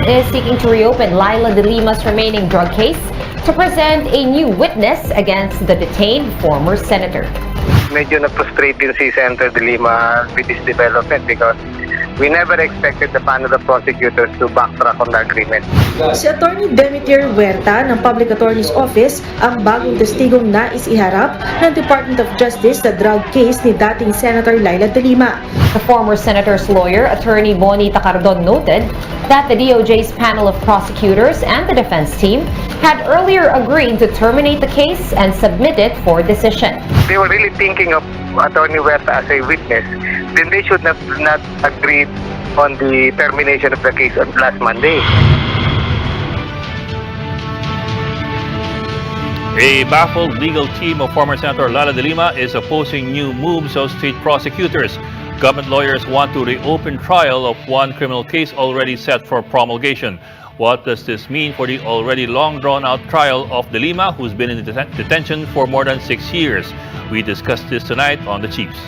government is seeking to reopen Lila de Lima's remaining drug case to present a new witness against the detained former senator. Medyo na-frustrate din si Senator de Lima with this development because we never expected the panel of prosecutors to backtrack on the agreement. Si Attorney Demeter Huerta ng Public Attorney's Office ang bagong testigong nais iharap ng Department of Justice sa drug case ni dating Senator Lila de Lima. The former senator's lawyer, Attorney Bonita Cardon, noted that the DOJ's panel of prosecutors and the defense team had earlier agreed to terminate the case and submit it for decision. They were really thinking of Attorney Huerta as a witness, then they should not agreed on the termination of the case on last Monday. A baffled legal team of former Senator Lila de Lima is opposing new moves of state prosecutors. Government lawyers want to reopen trial of one criminal case already set for promulgation. What does this mean for the already long drawn-out trial of de Lima, who's been in detention for more than 6 years? We discussed this tonight on the Chiefs.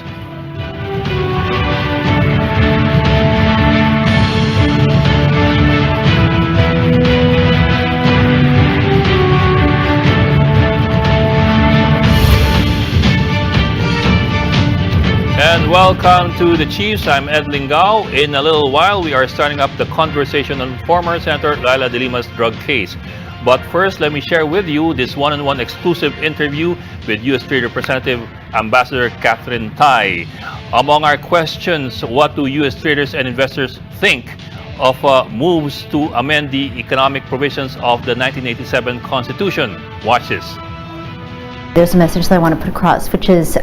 And welcome to the Chiefs. I'm Ed Lingao. In a little while, we are starting up the conversation on former Senator Lila de Lima's drug case. But first, let me share with you this one-on-one exclusive interview with U.S. Trade Representative Ambassador Catherine Tai. Among our questions, what do U.S. traders and investors think of moves to amend the economic provisions of the 1987 Constitution? Watch this. There's a message that I want to put across, which is,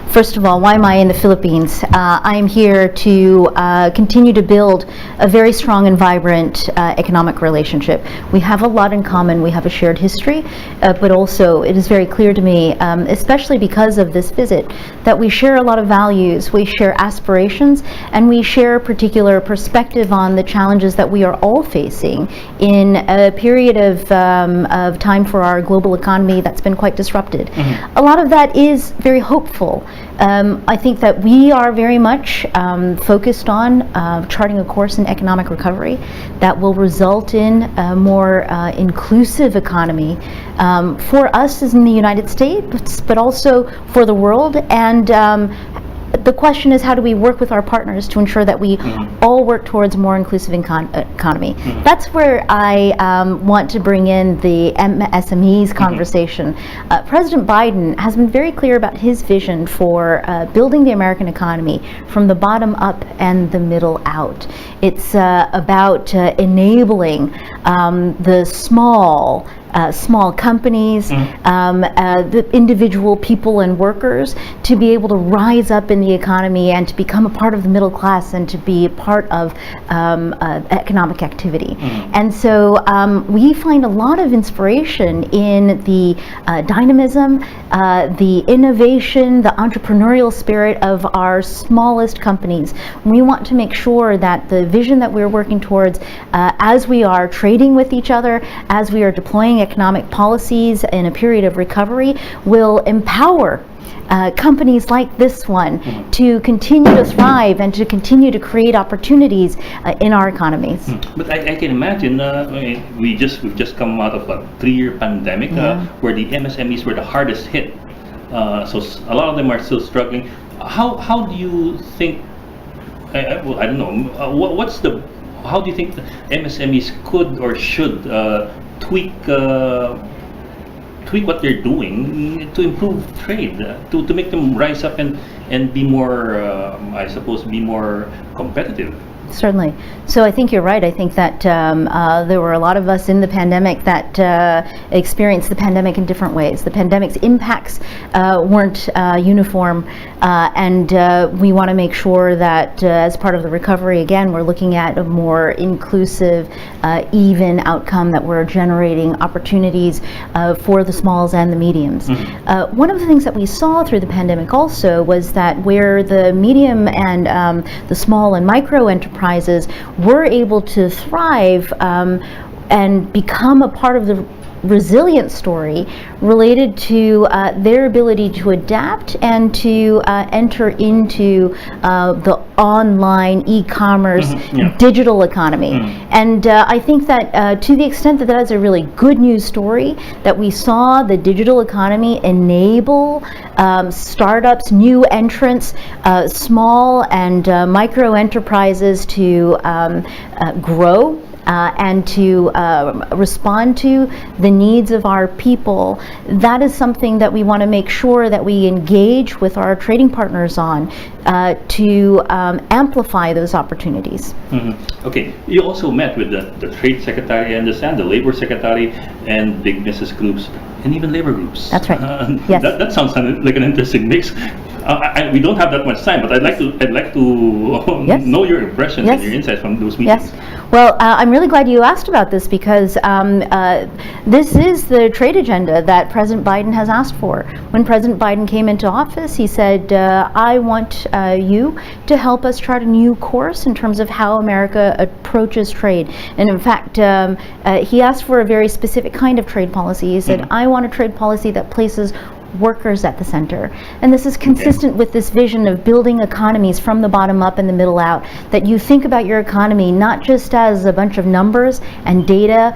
first of all, why am I in the Philippines? I am here to continue to build a very strong and vibrant economic relationship. We have a lot in common. We have a shared history, but also it is very clear to me, especially because of this visit, that we share a lot of values, we share aspirations, and we share a particular perspective on the challenges that we are all facing in a period of time for our global economy that's been quite disrupted. A lot of that is very hopeful. I think that we are very much focused on charting a course in economic recovery that will result in a more inclusive economy for us as in the United States, but also for the world. And the question is, how do we work with our partners to ensure that we all work towards a more inclusive economy? That's where I want to bring in the SMEs conversation. President Biden has been very clear about his vision for building the American economy from the bottom up and the middle out. It's about enabling the small companies, the individual people and workers to be able to rise up in the economy and to become a part of the middle class and to be a part of economic activity. And so we find a lot of inspiration in the dynamism, the innovation, the entrepreneurial spirit of our smallest companies. We want to make sure that the vision that we're working towards, as we are trading with each other, as we are deploying economic policies in a period of recovery, will empower companies like this one to continue to thrive and to continue to create opportunities in our economies. But I can imagine we've just come out of a 3-year pandemic where the MSMEs were the hardest hit. So a lot of them are still struggling. How do you think? I don't know. How do you think the MSMEs could or should tweak what they're doing to improve trade, to make them rise up and be more, I suppose, be more competitive? Certainly. So I think you're right. I think that there were a lot of us in the pandemic that experienced the pandemic in different ways. The pandemic's impacts weren't uniform, and we want to make sure that as part of the recovery, again, we're looking at a more inclusive, even outcome, that we're generating opportunities for the smalls and the mediums. One of the things that we saw through the pandemic also was that where the medium and the small and micro enterprises were able to thrive and become a part of the resilient story related to their ability to adapt and to enter into the online e-commerce digital economy. And I think that to the extent that that is a really good news story, that we saw the digital economy enable startups, new entrants, small and micro enterprises to grow and to respond to the needs of our people, that is something that we want to make sure that we engage with our trading partners on to amplify those opportunities. Okay, you also met with the Trade Secretary, I understand, the Labor Secretary, and big business groups, and even labor groups. That's right. Yes. That sounds like an interesting mix. We don't have that much time, but I'd like to Yes. know your impressions Yes. and your insights from those meetings. Yes. Well, I'm really glad you asked about this because this is the trade agenda that President Biden has asked for. When President Biden came into office, he said, I want you to help us chart a new course in terms of how America approaches trade. And in fact, he asked for a very specific kind of trade policy. He said, I want a trade policy that places workers at the center. And this is consistent with this vision of building economies from the bottom up and the middle out, that you think about your economy not just as a bunch of numbers and data,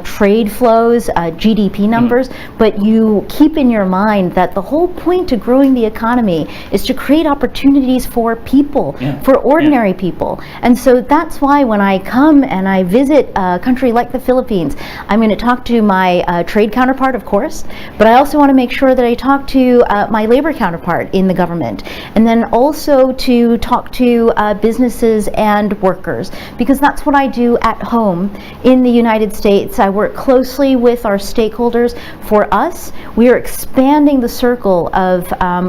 trade flows, GDP numbers, but you keep in your mind that the whole point to growing the economy is to create opportunities for people, for ordinary people. And so that's why when I come and I visit a country like the Philippines, I'm going to talk to my trade counterpart, of course, but I also want to make sure that I talk to my labor counterpart in the government, and then also to talk to businesses and workers, because that's what I do at home in the United States. I work closely with our stakeholders. For us, we are expanding the circle of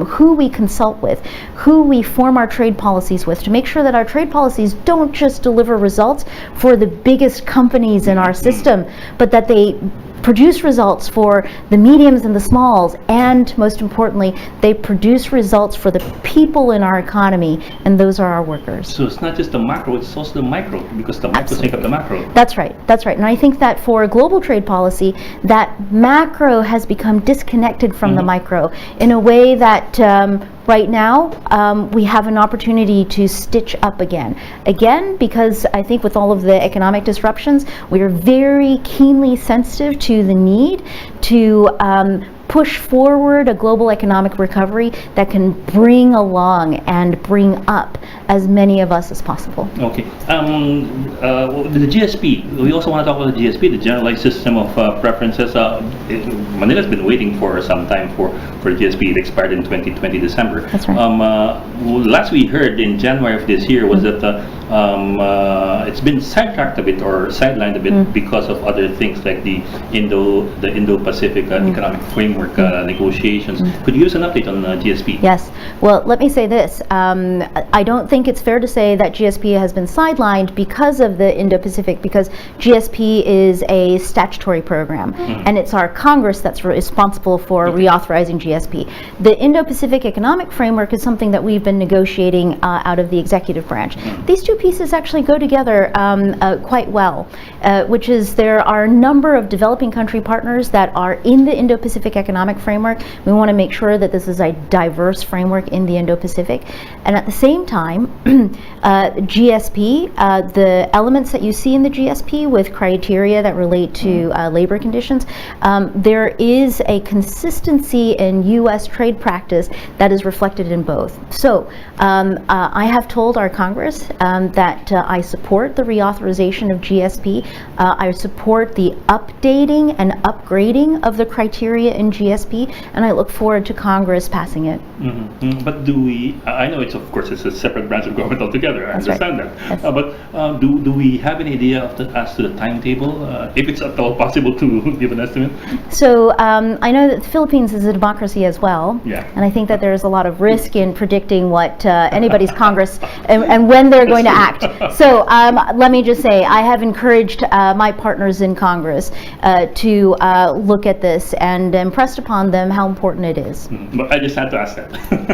who we consult with, who we form our trade policies with, to make sure that our trade policies don't just deliver results for the biggest companies in our system, but that they produce results for the mediums and the smalls, and most importantly, they produce results for the people in our economy, and those are our workers. So it's not just the macro, it's also the micro, because the micros make up the macro. That's right, that's right. And I think that for a global trade policy, that macro has become disconnected from the micro in a way that right now, we have an opportunity to stitch up again. Again, because I think with all of the economic disruptions, we are very keenly sensitive to the need to push forward a global economic recovery that can bring along and bring up as many of us as possible. Okay. The GSP, we also want to talk about the GSP, the Generalized System of Preferences. Manila's been waiting for some time for the GSP. It expired in 2020 December. That's right. Last we heard in January of this year was that it's been sidetracked a bit or sidelined a bit because of other things like the Indo-Pacific Economic Framework negotiations. Could you give us an update on GSP? Yes. Well, let me say this. I don't think it's fair to say that GSP has been sidelined because of the Indo-Pacific, because GSP is a statutory program, and it's our Congress that's responsible for reauthorizing GSP. The Indo-Pacific Economic Framework is something that we've been negotiating out of the executive branch. These two pieces actually go together quite well, which is there are a number of developing country partners that are in the Indo-Pacific Economic Framework. We want to make sure that this is a diverse framework in the Indo-Pacific. And at the same time, GSP, the elements that you see in the GSP with criteria that relate to labor conditions, there is a consistency in U.S. trade practice that is reflected in both. So I have told our Congress that I support the reauthorization of GSP. I support the updating and upgrading of the criteria in GSP, and I look forward to Congress passing it. But do we, I know it's, of course, it's a separate branch of government altogether, I understand that. Yes. But do we have any idea as to the timetable, if it's at all possible to give an estimate? So I know that the Philippines is a democracy as well, Yeah. and I think that there's a lot of risk in predicting what anybody's Congress and when they're going to act. So let me just say, I have encouraged my partners in Congress to look at this and impress impressed upon them how important it is. But I just had to ask that.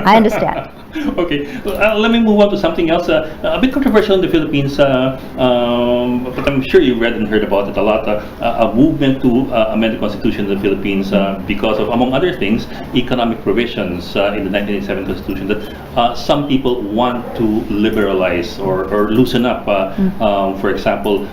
I understand. Okay, let me move on to something else. A bit controversial in the Philippines, but I'm sure you read and heard about it a lot. A movement to amend the Constitution in the Philippines because of, among other things, economic provisions in the 1987 Constitution that some people want to liberalize or loosen up. For example,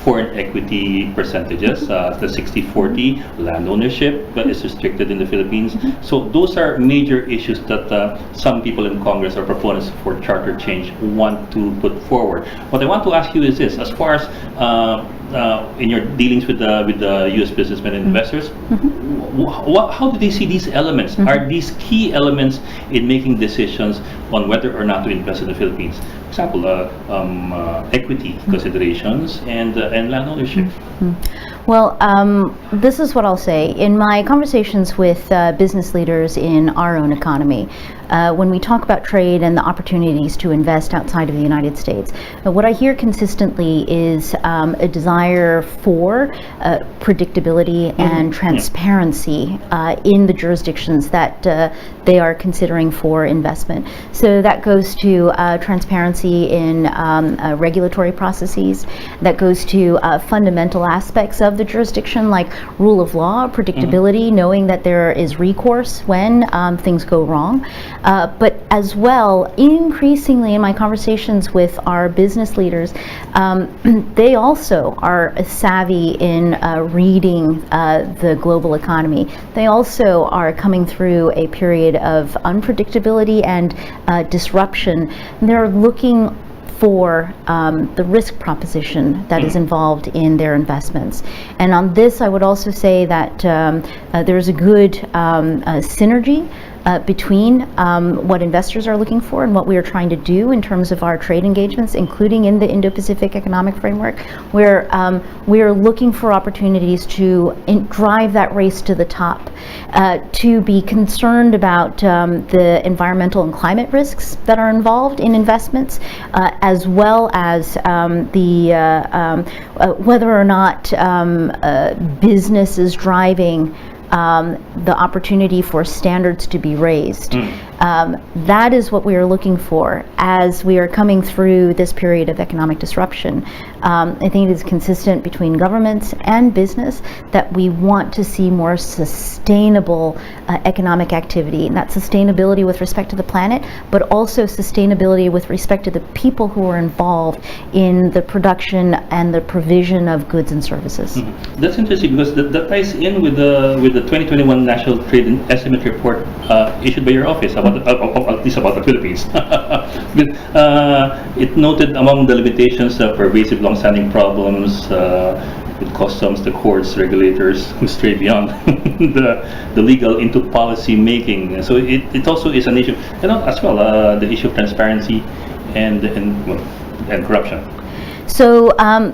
foreign equity percentages, the 60-40 land ownership is restricted in the Philippines. So those are major issues that some people in Congress or proponents for charter change want to put forward. What I want to ask you is this: as far as in your dealings with the U.S. businessmen and investors, how do they see these elements? Are these key elements in making decisions on whether or not to invest in the Philippines? For example, equity considerations and land ownership. Well, this is what I'll say. In my conversations with business leaders in our own economy, when we talk about trade and the opportunities to invest outside of the United States, what I hear consistently is a desire for predictability and transparency in the jurisdictions that they are considering for investment. So that goes to transparency in regulatory processes, that goes to fundamental aspects of the jurisdiction like rule of law, predictability, knowing that there is recourse when things go wrong. But as well, increasingly in my conversations with our business leaders, they also are savvy in reading the global economy. They also are coming through a period of unpredictability and disruption. They're looking for the risk proposition that is involved in their investments. And on this, I would also say that there's a good synergy between what investors are looking for and what we are trying to do in terms of our trade engagements, including in the Indo-Pacific Economic Framework, where we are looking for opportunities to drive that race to the top, to be concerned about the environmental and climate risks that are involved in investments, as well as whether or not business is driving the opportunity for standards to be raised. That is what we are looking for as we are coming through this period of economic disruption. I think it is consistent between governments and business that we want to see more sustainable economic activity, and that sustainability with respect to the planet, but also sustainability with respect to the people who are involved in the production and the provision of goods and services. That's interesting because that ties in with the 2021 National Trade and Estimate Report issued by your office, at least about the Philippines. It noted among the limitations pervasive long-standing problems with customs, the courts, regulators who stray beyond the legal into policy making. So it also is an issue, as well, the issue of transparency and corruption. So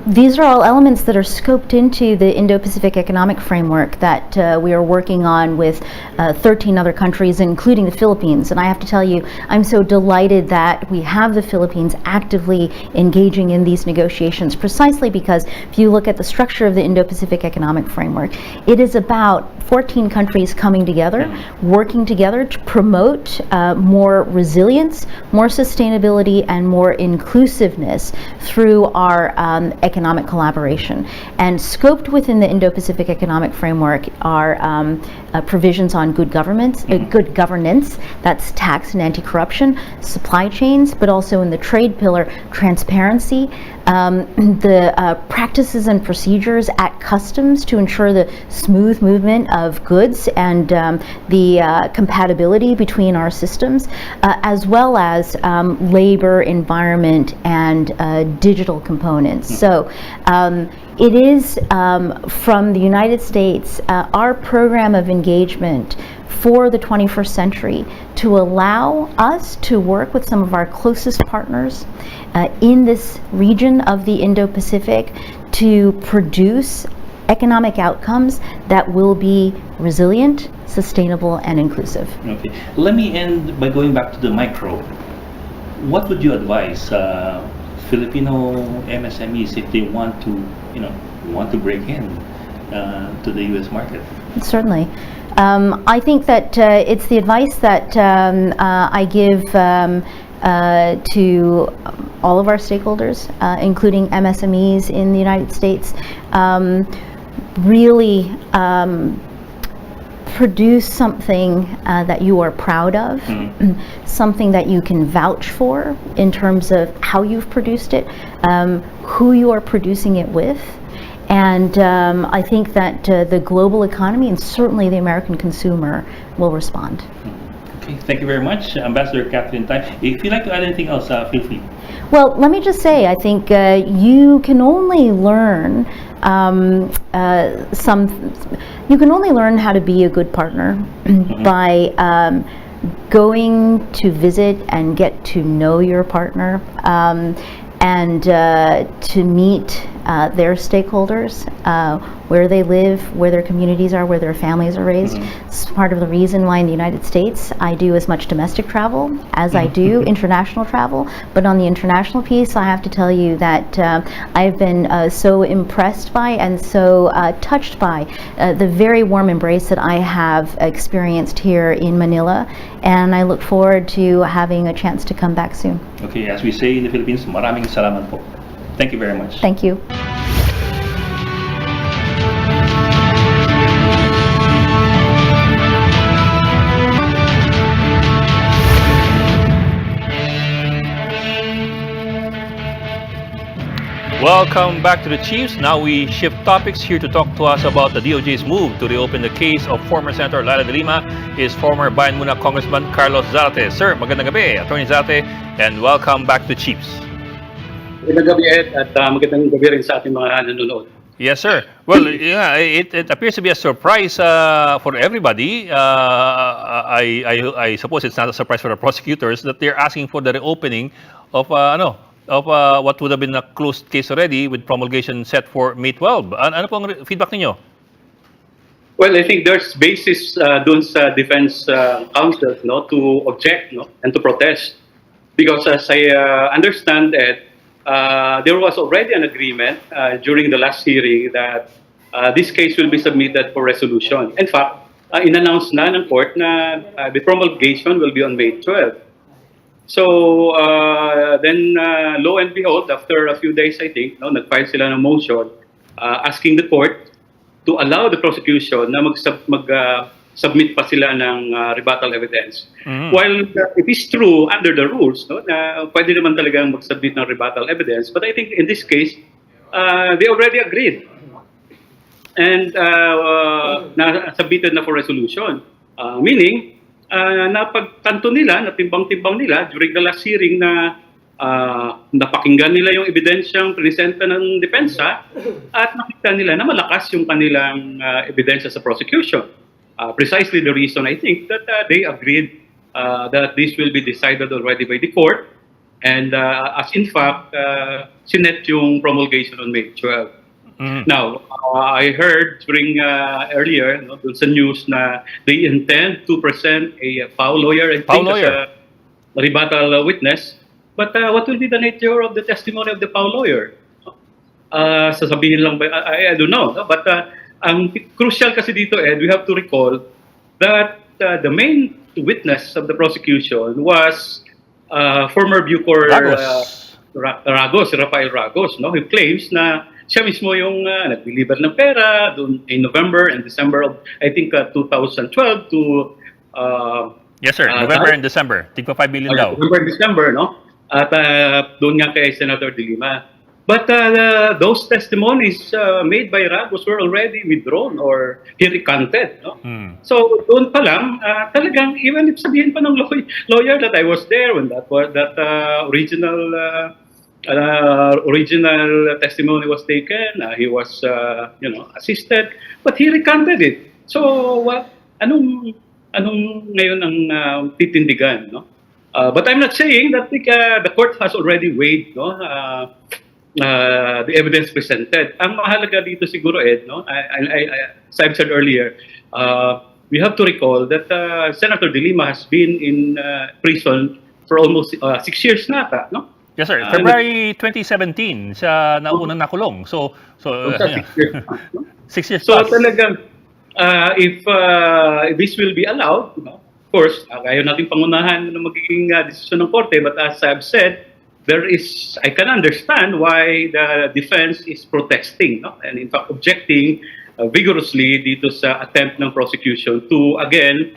these are all elements that are scoped into the Indo-Pacific Economic Framework that we are working on with 13 other countries, including the Philippines. And I have to tell you, I'm so delighted that we have the Philippines actively engaging in these negotiations, precisely because if you look at the structure of the Indo-Pacific Economic Framework, it is about 14 countries coming together, working together to promote more resilience, more sustainability, and more inclusiveness through our economic collaboration. And scoped within the Indo-Pacific Economic Framework are provisions on good governance, that's tax and anti-corruption, supply chains, but also in the trade pillar, transparency, the practices and procedures at customs to ensure the smooth movement of goods and the compatibility between our systems, as well as labor, environment, and digital components. So it is from the United States, our program of engagement for the 21st century to allow us to work with some of our closest partners in this region of the Indo-Pacific to produce economic outcomes that will be resilient, sustainable, and inclusive. Okay, let me end by going back to the micro. What would you advise Filipino MSMEs if they want to break in to the U.S. market? Certainly. I think that it's the advice that I give to all of our stakeholders, including MSMEs in the United States. Really produce something that you are proud of, something that you can vouch for in terms of how you've produced it, who you are producing it with. And I think that the global economy and certainly the American consumer will respond. Okay, thank you very much, Ambassador Catherine Tai. If you'd like to add anything else, feel free. Well, let me just say, I think you can only learn you can only learn how to be a good partner by going to visit and get to know your partner, and to meet their stakeholders, where they live, where their communities are, where their families are raised. It's part of the reason why in the United States I do as much domestic travel as I do international travel. But on the international piece, I have to tell you that I've been so impressed by and so touched by the very warm embrace that I have experienced here in Manila, and I look forward to having a chance to come back soon. Okay, as we say in the Philippines, maraming salamat po. Thank you very much. Thank you. Welcome back to the Chiefs. Now we shift topics. Here to talk to us about the DOJ's move to reopen the case of former Senator Laila de Lima is former Bayan Muna Congressman Carlos Zarte. Sir, magandang gabi, Attorney Zarte, and welcome back to Chiefs. Magandang gabi, Ed, at magandang gabi rin sa ating mga nanonood. Yes, sir. Well, yeah, it appears to be a surprise for everybody. I suppose it's not a surprise for the prosecutors that they're asking for the reopening of what would have been a closed case already with promulgation set for May 12. Ano pong feedback ninyo? Well, I think there's basis dun sa defense counsel to object and to protest. Because as I understand it, there was already an agreement during the last hearing that this case will be submitted for resolution. In fact, in-announce na ng court na the promulgation will be on May 12. So then, lo and behold, after a few days, I think, nag-file sila ng motion asking the court to allow the prosecution na mag-submit pa sila ng rebuttal evidence. While it is true under the rules na pwede naman talagang mag-submit ng rebuttal evidence, but I think in this case, they already agreed and na-submitted na for resolution. Meaning, napagtanto nila, natimbang-timbang nila during the last hearing na napakinggan nila yung ebidensyang presenta ng depensa at nakita nila na malakas yung kanilang ebidensya sa prosecution. Precisely the reason I think that they agreed that this will be decided already by the court, and as in fact, sinet yung promulgation on May 12. Now, I heard during earlier dun sa news na they intend to present a PAO lawyer, I think, as a rebuttal witness. But what will be the nature of the testimony of the PAO lawyer? Sasabihin lang ba? I don't know. But ang crucial kasi dito, Ed, we have to recall that the main witness of the prosecution was former Bucor Ragos, Rafael Ragos, who claims na siya mismo yung nag-deliver ng pera doon in November and December of, I think, 2012 to... yes, sir. November and December. Tigpa 5 billion daw. November and December, no? At doon nga kay Senator de Lima. But those testimonies made by Ragos were already withdrawn or he recanted, no? So doon pa lang, talagang, even if sabihin pa ng lawyer that I was there when that original testimony was taken, he was assisted, but he recanted it. So anong ngayon ang titindigan, no? But I'm not saying that the court has already weighed the evidence presented. Ang mahalaga dito siguro, Ed, as I've said earlier, we have to recall that Senator de Lima has been in prison for almost 6 years na ata, no? Yes, sir. February 2017 siya naunang nakulong. So yeah. 6 years. 6 years So plus. talagang if this will be allowed, of course, ayaw natin pangunahan ng magiging desisyon ng korte, but as I've said, I can understand why the defense is protesting, and in fact objecting vigorously dito sa attempt ng prosecution to again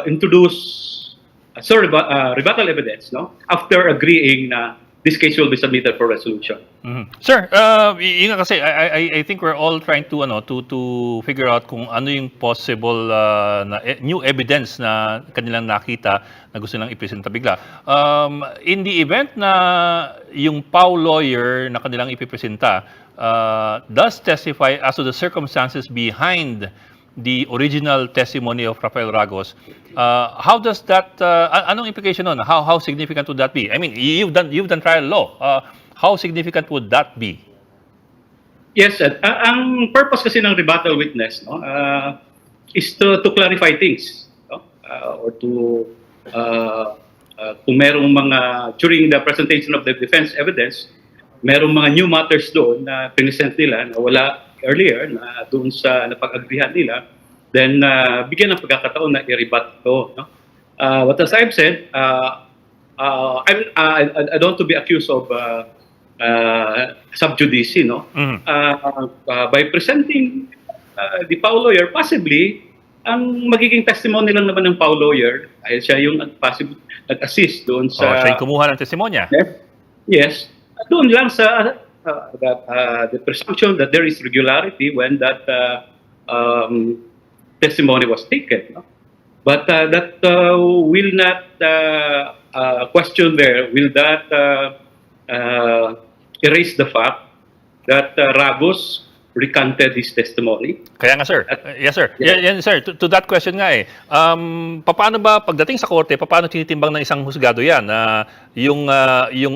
introduce rebuttal evidence, after agreeing na this case will be submitted for resolution. Sir, yun nga kasi I think we're all trying to to figure out kung ano yung possible na new evidence na kanilang nakita na gusto nilang ipresenta bigla. In the event na yung PAW lawyer na kanilang ipipresenta does testify as to the circumstances behind the original testimony of Rafael Ragos, how does that anong implication nun? How significant would that be? I mean, you've done trial law. How significant would that be? Yes, Ed. Ang purpose kasi ng rebuttal witness, is to clarify things, or to kung merong mga during the presentation of the defense evidence, merong mga new matters doon na present nila na wala earlier na doon sa napag-agrihan nila, then bigyan ng pagkakataon na i-rebut ito. What as I've said, I don't want to be accused of subjudice, by presenting the PAW lawyer, possibly, ang magiging testimony lang naman ng PAW lawyer, ay siya yung nag-assist doon sa... siya yung kumuha ng testimonya. Yes. Doon lang sa the presumption that there is regularity when that testimony was taken. But that will not question there. Will that erase the fact that Ragos recanted his testimony? Kaya nga, sir. Yes, sir. Yan, sir. To that question nga paano ba pagdating sa korte, paano tinitimbang ng isang husgado yan? Yung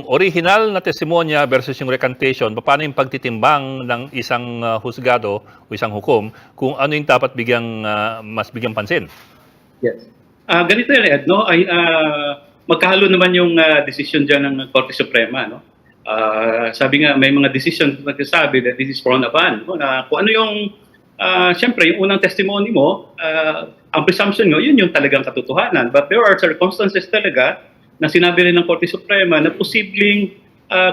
original na testimonya versus yung recantation, paano yung pagtitimbang ng isang husgado o isang hukom kung ano yung dapat mas bigyang pansin? Yes. Ganito yan, Ed, magkahalo naman yung decision dyan ng Korte Suprema, sabi nga, may mga decisions na nagsasabi that this is frowned upon. Na kung ano yung, siyempre, yung unang testimony mo, ang presumption mo, yun yung talagang katotohanan. But there are circumstances talaga na sinabi rin ng Korte Suprema na posibleng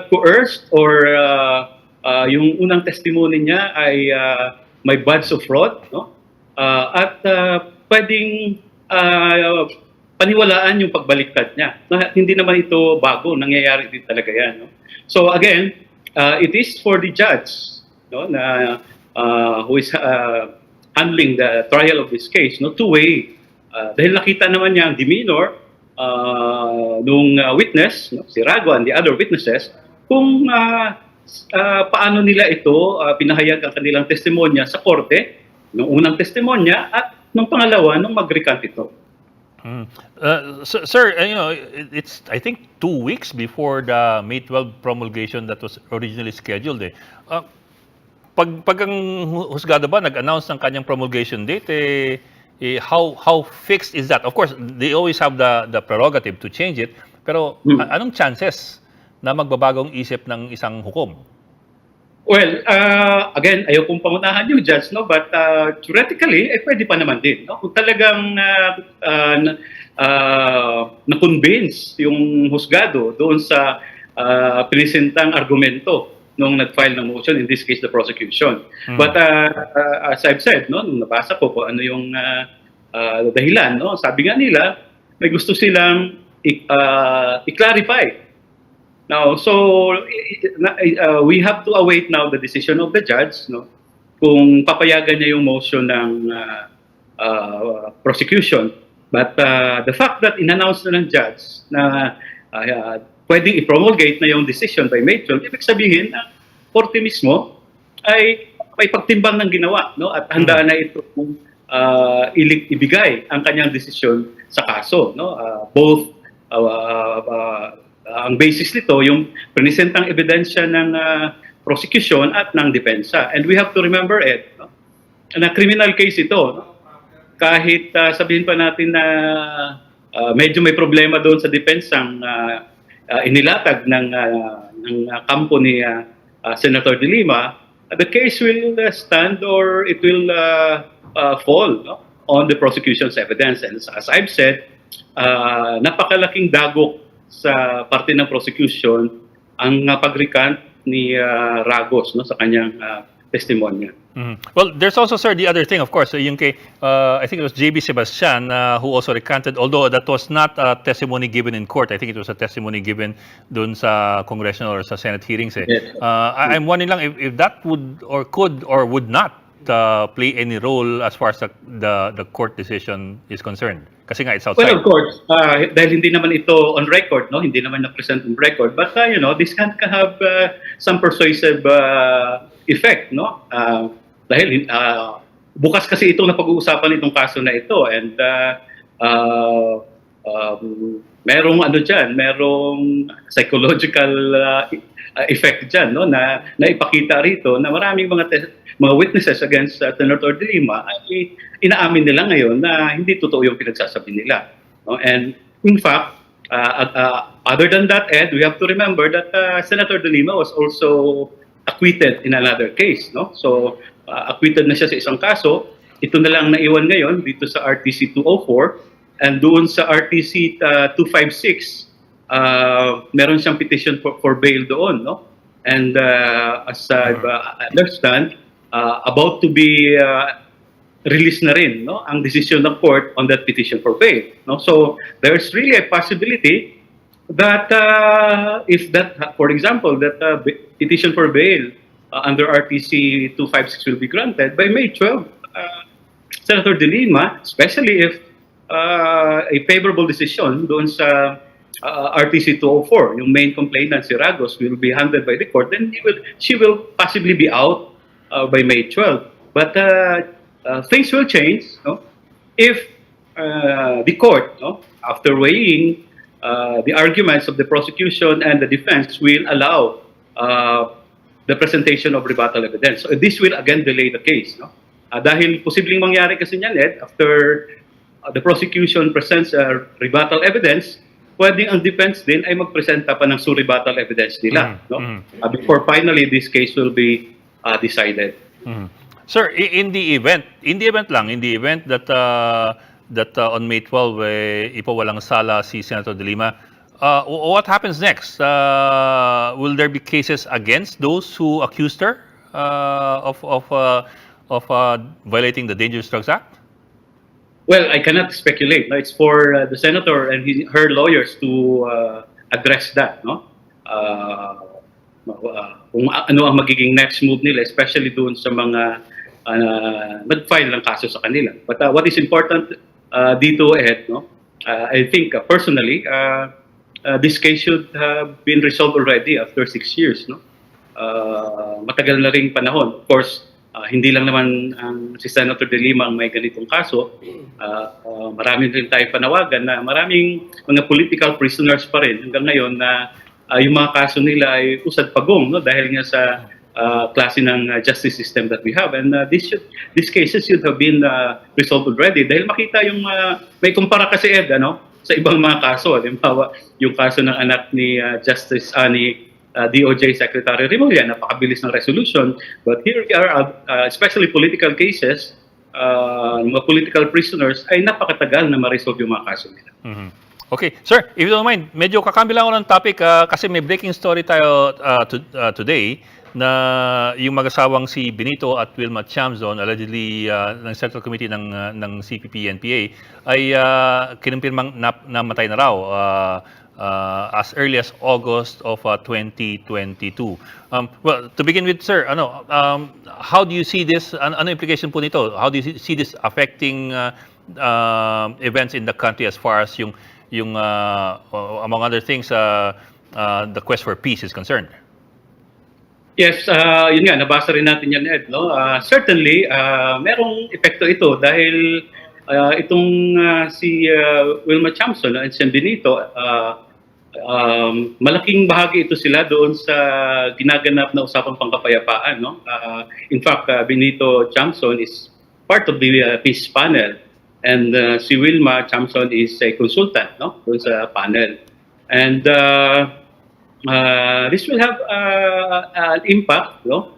coerced or yung unang testimony niya ay may buds of fraud, at pwedeng paniwalaan yung pagbaliktad niya. Hindi naman ito bago, nangyayari din talaga yan. So again, it is for the judge who is handling the trial of this case to weigh. Dahil nakita naman niya ang demeanor nung witness, si Rago and the other witnesses, kung paano nila ito pinahayag ang kanilang testimonya sa korte, nung unang testimonya at nung pangalawa, nung mag-recant ito. Sir, it's I think 2 weeks before the May 12 promulgation that was originally scheduled. Pag ang husgado ba nag-announce ng kanyang promulgation date, how fixed is that? Of course, they always have the prerogative to change it, pero anong chances na magbabagong isip ng isang hukom? Well, again, ayaw kong pangunahan yung judge, but theoretically, pwede pa naman din. Kung talagang na-convince yung husgado doon sa pinisintang argumento nung nag-file ng motion, in this case, the prosecution. But as I've said, nung nabasa ko kung ano yung dahilan, sabi nga nila, may gusto silang i-clarify. Now, so we have to await now the decision of the judge, kung papayagan niya yung motion ng prosecution. But the fact that in-announce na ng judge na pwedeng i-promulgate na yung decision by May 12, ibig sabihin na korte mismo ay may pagtimbang ng ginawa, at handa na ito ibigay ang kanyang desisyon sa kaso. Both ang basis nito, yung presentang ebidensya ng prosecution at ng depensa. And we have to remember, Ed, na criminal case ito. Kahit sabihin pa natin na medyo may problema doon sa depensang inilatag ng kampo ni Senator De Lima, the case will stand or it will fall, no, on the prosecution's evidence. And as I've said, napakalaking dagok sa parte ng prosecution ang pag-recant ni Ragos, no, sa kanyang testimonya. Well, there's also, sir, the other thing, of course, yung kay, I think it was JB Sebastian who also recanted, although that was not a testimony given in court. I think it was a testimony given dun sa congressional or sa Senate hearings. Yes. I'm wondering lang if that would or could or would not play any role as far as the court decision is concerned. Kasi nga, it's outside. Well, of course, dahil hindi naman ito on record, no, hindi naman na-present on record, but this can have some persuasive effect, no? Dahil bukas kasi itong napag-uusapan itong kaso na ito, and merong merong psychological effect dyan, no, na ipakita rito na maraming mga witnesses against Senator De Lima ay inaamin nila ngayon na hindi totoo yung pinagsasabi nila, no? And in fact, other than that, Ed, we have to remember that Senator De Lima was also acquitted in another case, no? So acquitted na siya sa isang kaso. Ito na lang naiwan ngayon dito sa RTC 204, and doon sa RTC 256 meron siyang petition for bail doon, no? And as I understand, about to be released na rin, no, ang decision ng court on that petition for bail, no? So there's really a possibility that if that, for example, that petition for bail under RTC 256 will be granted by May 12, Senator De Lima, especially if a favorable decision doon sa RTC 204, yung main complainant si Ragos, will be handled by the court, then she will possibly be out by May 12. But things will change, no, if the court, no, after weighing the arguments of the prosecution and the defense, will allow the presentation of rebuttal evidence. So this will again delay the case, no? Dahil posibleng mangyari kasi niyan, Ed, after the prosecution presents rebuttal evidence, pwedeng ang defense din ay magpresenta pa ng rebuttal evidence nila, no? Before finally this case will be decided. Sir, in the event that that on May 12 ipawalang sala si Senator De Lima, what happens next? Will there be cases against those who accused her of violating the Dangerous Drugs Act? Well, I cannot speculate. No? It's for the senator and her lawyers to address that, no? Kung ano ang magiging next move nila, especially doon sa mga nag-file ng kaso sa kanila. But what is important dito, Ed, no? I think personally, this case should have been resolved already after 6 years, no? Matagal na ring panahon. Of course, hindi lang naman si Senator De Lima ang may ganitong kaso. Marami rin tayo panawagan na maraming mga political prisoners pa rin hanggang ngayon na yung mga kaso nila ay usad pagong, no, dahil nga sa klase ng justice system that we have, and these cases should have been resolved already dahil makita yung may kumpara kasi, Ed, sa ibang mga kaso. Halimbawa, yung kaso ng anak ni Justice ni DOJ Secretary Remulla, napakabilis ng resolution, but here we are, especially political cases, mga political prisoners ay napakatagal na ma-resolve yung mga kaso nila. Okay, sir, if you don't mind, medyo kakambi lang ako ng topic kasi may breaking story tayo today na yung mag-asawang si Benito at Wilma Chamzon, allegedly ng Central Committee ng CPP-NPA, ay kinumpirmang namatay na raw as early as August of 2022. Well, to begin with, sir, how do you see this? Ano implication po nito? How do you see this affecting events in the country as far as yung among other things, the quest for peace is concerned? Yes, yun nga, nabasa rin natin yan, Ed, no? Certainly, merong epekto ito dahil itong si Wilma Chamzon and si Benito, malaking bahagi ito sila doon sa ginaganap na usapang pangkapayapaan, no? In fact, Benito Chamzon is part of the peace panel, and si Wilma Chamzon is a consultant, no, doon sa panel. And this will have an impact, no?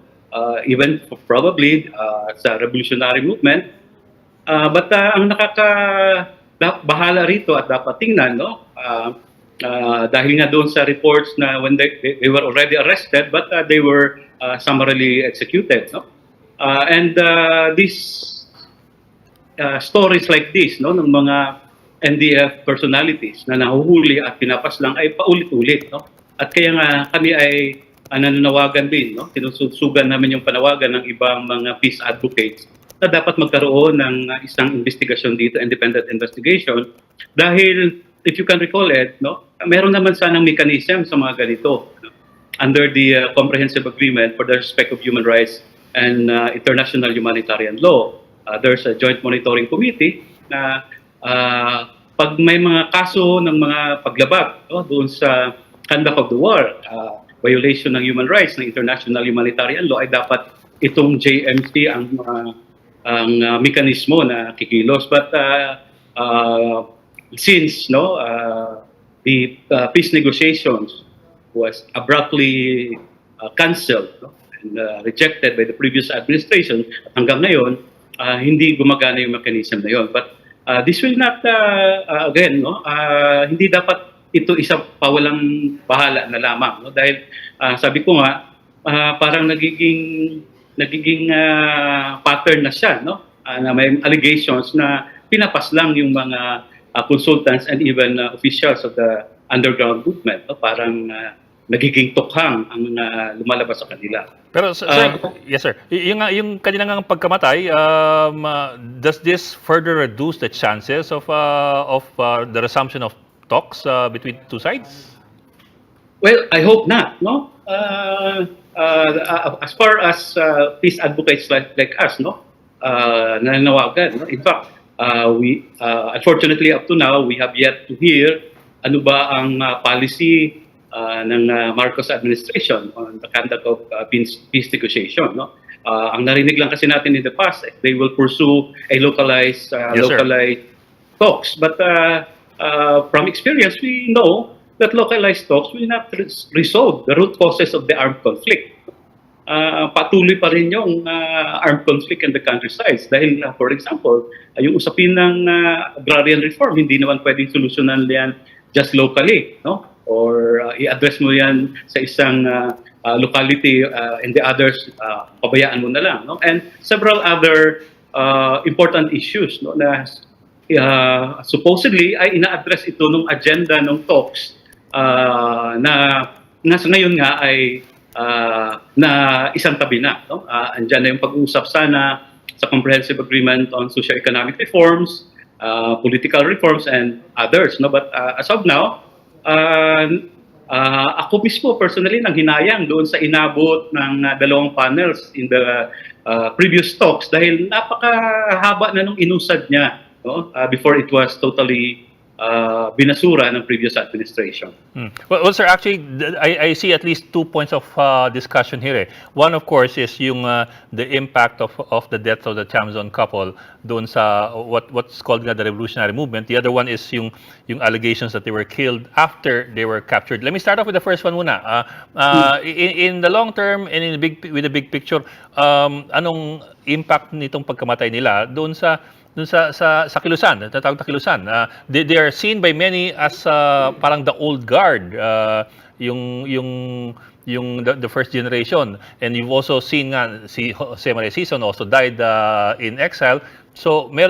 Even probably sa revolutionary movement. But ang bahala rito at dapat tingnan, no? Dahil nga doon sa reports na when they were already arrested, but they were summarily executed, no? And these stories like this, no, ng mga NDF personalities na nahuhuli at pinapaslang ay paulit-ulit, no? At kaya nga kami ay nananawagan din, no? Sinusugan namin yung panawagan ng ibang mga peace advocates na dapat magkaroon ng isang investigation dito, independent investigation, dahil if you can recall it, no, meron naman sanang mechanism sa mga ganito, no? Under the Comprehensive Agreement for the Respect of Human Rights and International Humanitarian Law. There's a joint monitoring committee na pag may mga kaso ng mga paglabag, no, doon sa conduct of the war, violation ng human rights ng international humanitarian law, ay dapat itong JMC ang mekanismo na kikilos. But since, no, the peace negotiations was abruptly canceled, no, and rejected by the previous administration, hanggang ngayon hindi gumagana yung mechanism na yun. But this will not, again, no, hindi dapat ito isa pawalang bahala na lamang, no? Dahil sabi ko nga, parang nagiging pattern na siya, no? Na may allegations na pinapaslang yung mga consultants and even officials of the underground movement, no? Parang nagiging tukhang ang lumalabas sa kanila. Pero sir, yes sir, yung kanilang pagkamatay, does this further reduce the chances of the resumption of talks between two sides? Well, I hope not, no? As far as peace advocates like us, no, nananawagan, no? In fact, we unfortunately up to now we have yet to hear ano ba ang policy ng Marcos administration on the conduct of peace negotiation, no? Ang narinig lang kasi natin in the past, they will pursue a localized talks, but from experience we know that localized talks will not resolve the root causes of the armed conflict. Patuloy pa rin yung armed conflict in the countrysides dahil for example, yung usapin ng agrarian reform, hindi naman pwedeng solusyonan yan just locally, no? Or i-address mo yan sa isang locality and the others pabayaan mo na lang, no? And several other important issues, no, na supposedly ay ina-address ito nung agenda ng talks na sa ngayon nga ay na isang tabi na, no? Andyan na yung pag-uusap sana sa Comprehensive Agreement on Socio-Economic Reforms, political reforms and others, no? But as of now, ako mismo personally nang hinayang doon sa inabot ng dalawang panels in the previous talks dahil napakahaba na nung inusad niya, no? Before it was totally binasura ng previous administration. Well, sir, actually, I see at least 2 points of discussion here. One, of course, is yung the impact of the death of the Chamzon couple doon sa what's called the revolutionary movement. The other one is yung allegations that they were killed after they were captured. Let me start off with the first one muna. In the long term and with the big picture, anong impact nitong pagkamatay nila doon sa kilusan, tatawag na kilusan. They are seen by many as parang the old guard, the first generation. And you've also seen nga si Jose Maria Sison also died in exile. So may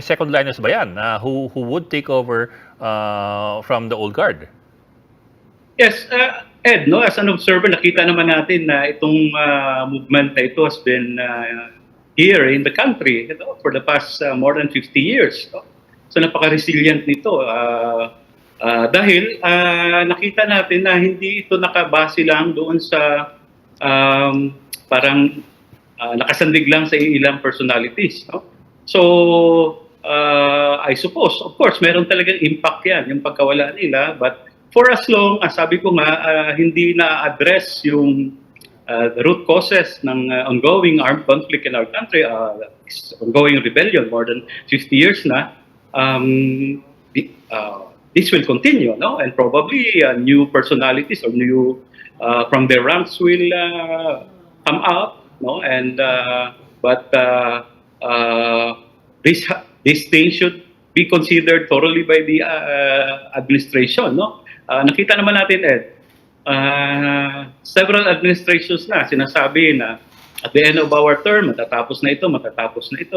second liners ba yan who would take over from the old guard? Yes, Ed, no, as an observer nakita naman natin na itong movement na ito has been here in the country, you know, for the past more than 50 years. No? So napaka-resilient nito dahil nakita natin na hindi ito nakabase lang doon sa parang nakasandig lang sa ilang personalities. No? So I suppose, of course, meron talagang impact yan, yung pagkawala nila, but for as long as sabi ko nga hindi na-address yung the root causes ng ongoing armed conflict in our country, ongoing rebellion more than 50 years na, this will continue, no? And probably new personalities or new from their ranks will come out, no? And this this thing should be considered thoroughly by the administration, no? Nakita naman natin, Ed, several administrations na sinasabi na at the end of our term, matatapos na ito,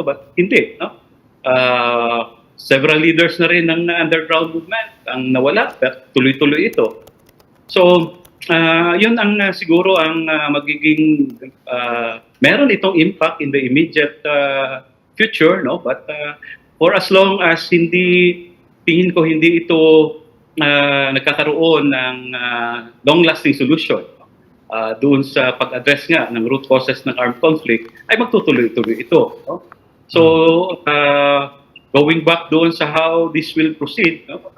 but hindi, no? Several leaders na rin ng underground movement ang nawala, pero tuloy-tuloy ito. So, yun ang siguro ang magiging meron itong impact in the immediate future, no? But for as long as tingin ko hindi ito nagkakaroon ng long-lasting solution doon sa pag-address nga ng root causes ng armed conflict, ay magtutuloy-tuloy ito, no? So, going back doon sa how this will proceed, no?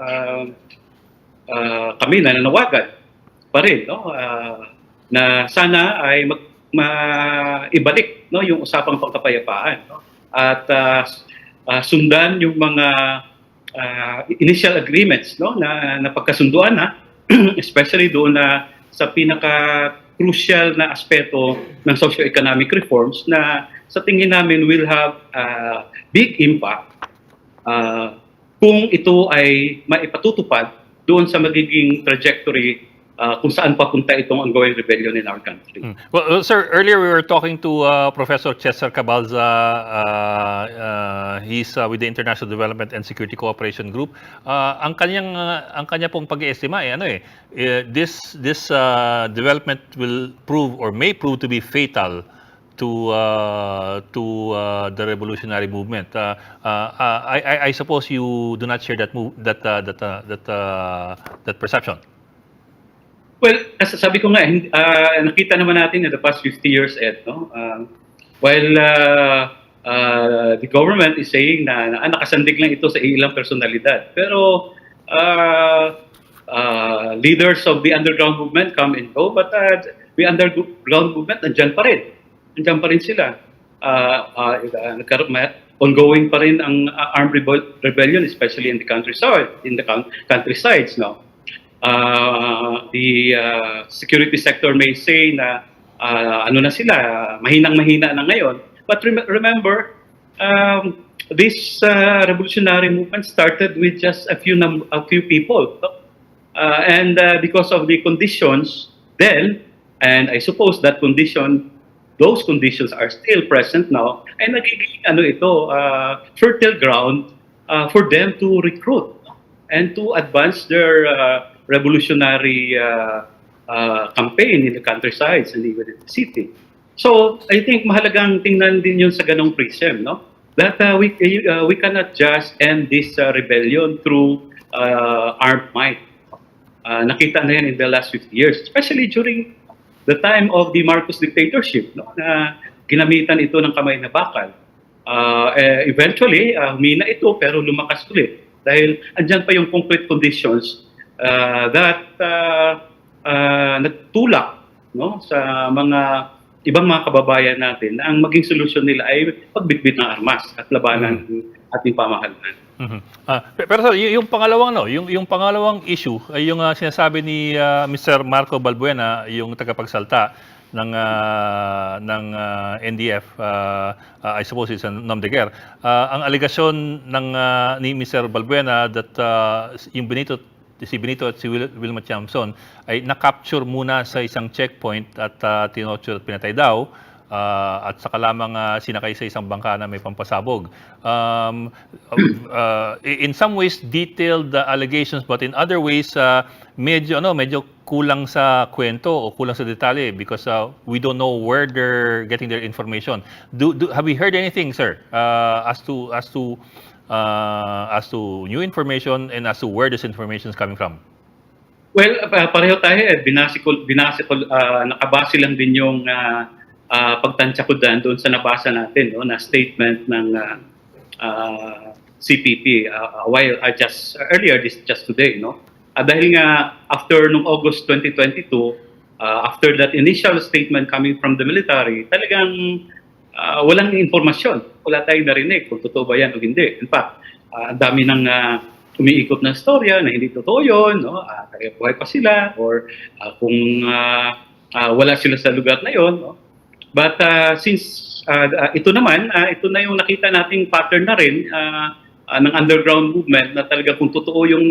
Kami nananawagan pa rin, no? Na sana ay ibalik, no, yung usapang pagkapayapaan, no? At sundan yung mga initial agreements, no, na napagkasunduan na especially doon na sa pinaka-crucial na aspeto ng socio-economic reforms na sa tingin namin will have big impact kung ito ay maipatutupad doon sa magiging trajectory kung saan papunta itong ongoing rebellion in our country. Well, sir, earlier we were talking to Professor Cesar Cabalza. He's with the International Development and Security Cooperation Group. Ang kanya pong pag-iestima this development will prove or may prove to be fatal to the revolutionary movement. I suppose you do not share that perception. Well, sabi ko nga, nakita naman natin in the past 50 years, Ed, no? While the government is saying na nakasandig lang ito sa ilang personalidad. Pero leaders of the underground movement come and go, but the underground movement, andyan pa rin. Andyan pa rin sila. Ongoing pa rin ang armed rebellion, especially in the countrysides, no? The security sector may say na ano na sila, mahinang-mahina na ngayon. But remember, this revolutionary movement started with just a few people. And because of the conditions then, and I suppose that those conditions are still present now, ay nagiging fertile ground for them to recruit and to advance their revolutionary campaign in the countrysides and even in the city. So I think mahalagang tingnan din yun sa ganong prism, no? That we cannot just end this rebellion through armed might. Nakita na yan in the last 50 years, especially during the time of the Marcos dictatorship, no? Na ginamitan ito ng kamay na bakal. Eventually, humina ito pero lumakas ulit dahil andyan pa yung concrete conditions that nagtulak, no, sa mga ibang mga kababayan natin na ang maging solusyon nila ay pagbitbit ng armas at labanan ng ating pamahalaan. Pero sir, yung pangalawang yung pangalawang issue ay yung sinasabi ni Mr. Marco Balbuena, yung tagapagsalta ng NDF, I suppose it's a nom de guerre. Ang alegasyon ni Mr. Balbuena that si Benito at si Wilma Tiamson ay na-capture muna sa isang checkpoint at tinotcho at pinatay daw at saka lamang sinakay sa isang bangka na may pampasabog. In some ways detailed allegations, but in other ways medyo kulang sa kwento o kulang sa detalye because we don't know where they're getting their information. Have we heard anything, sir, as to new information and as to where this information is coming from? Well, pareho tayo, nakabase lang din yung pagtansya ko doon sa nabasa natin, no, na statement ng CPP just today, no. Dahil nga after nung August 2022, after that initial statement coming from the military, talagang walang informasyon. Wala tayong narinig kung totoo ba yan o hindi. In fact, ang dami ng umiikot na storya na hindi totoo yun, no? Kaya buhay pa sila, or kung wala sila sa lugar na yun. No? But since ito naman, ito na yung nakita nating pattern na rin ng underground movement na talaga kung totoo yung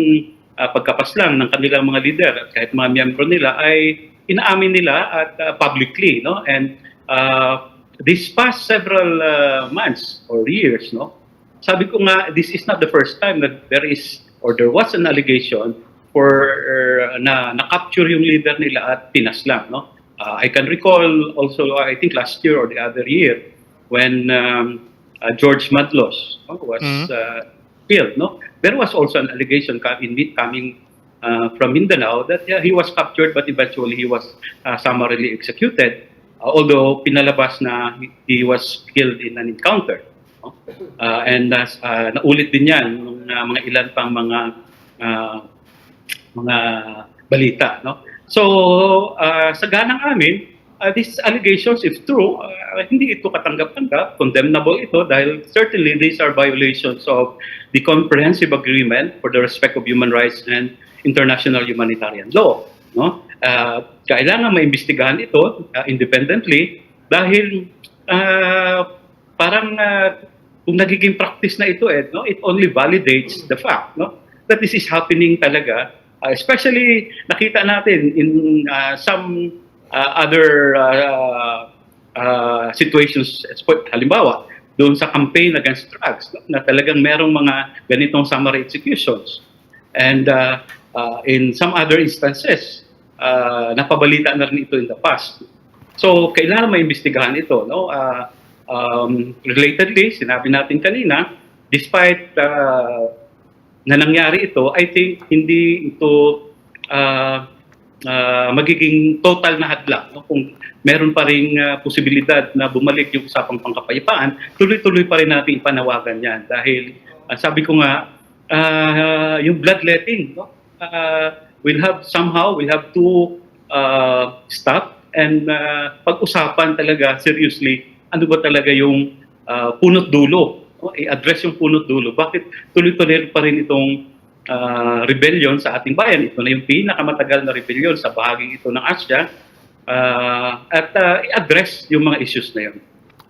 pagkapaslang ng kanilang mga leader at kahit mga miyembro nila ay inaamin nila at publicly, no? And this past several months or years, no? Sabi ko nga, this is not the first time that there was an allegation for na-capture yung leader nila at pinaslang, no? I can recall also, I think last year or the other year, when George Madlos was killed, no? There was also an allegation coming from Mindanao that he was captured but eventually he was summarily executed, although pinalabas na he was killed in an encounter. No? And naulit din yan ng mga ilan pang mga balita, no? So sa ganang amin, these allegations, if true, hindi ito katanggap-tanggap, condemnable ito dahil certainly these are violations of the Comprehensive Agreement for the Respect of Human Rights and International Humanitarian Law. No? Kailangan maimbestigahan ito independently dahil parang kung nagiging practice na ito, no, it only validates the fact, no, that this is happening talaga. Especially nakita natin in some other situations, halimbawa doon sa campaign against drugs, no, na talagang merong mga ganitong summary executions. And in some other instances, napabalita na rin ito in the past. So kailangan maimbestigahan ito, no? Relatedly, sinabi natin kanina, despite na nangyari ito, I think hindi ito magiging total na hadlang. No? Kung meron pa rin posibilidad na bumalik yung usapang pangkapayapaan, tuloy-tuloy pa rin natin ipanawagan yan. Dahil sabi ko nga, yung bloodletting, no? we'll have to stop and pag-usapan talaga seriously ano ba talaga yung punot dulo, no? I-address yung punot dulo. Bakit tuloy-tuloy pa rin itong rebellion sa ating bayan? Ito na yung pinakamatagal na rebellion sa bahaging ito ng Asia, at i-address yung mga issues na yun.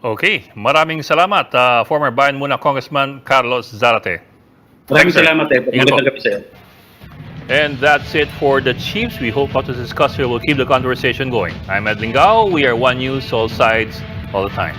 Okay, maraming salamat, former Bayan Muna Congressman Carlos Zarate. Maraming salamat, magandang gabi sa iyo. And that's it for the Chiefs. We hope to discuss here. We'll keep the conversation going. I'm Ed Lingao. We are One News, all sides, all the time.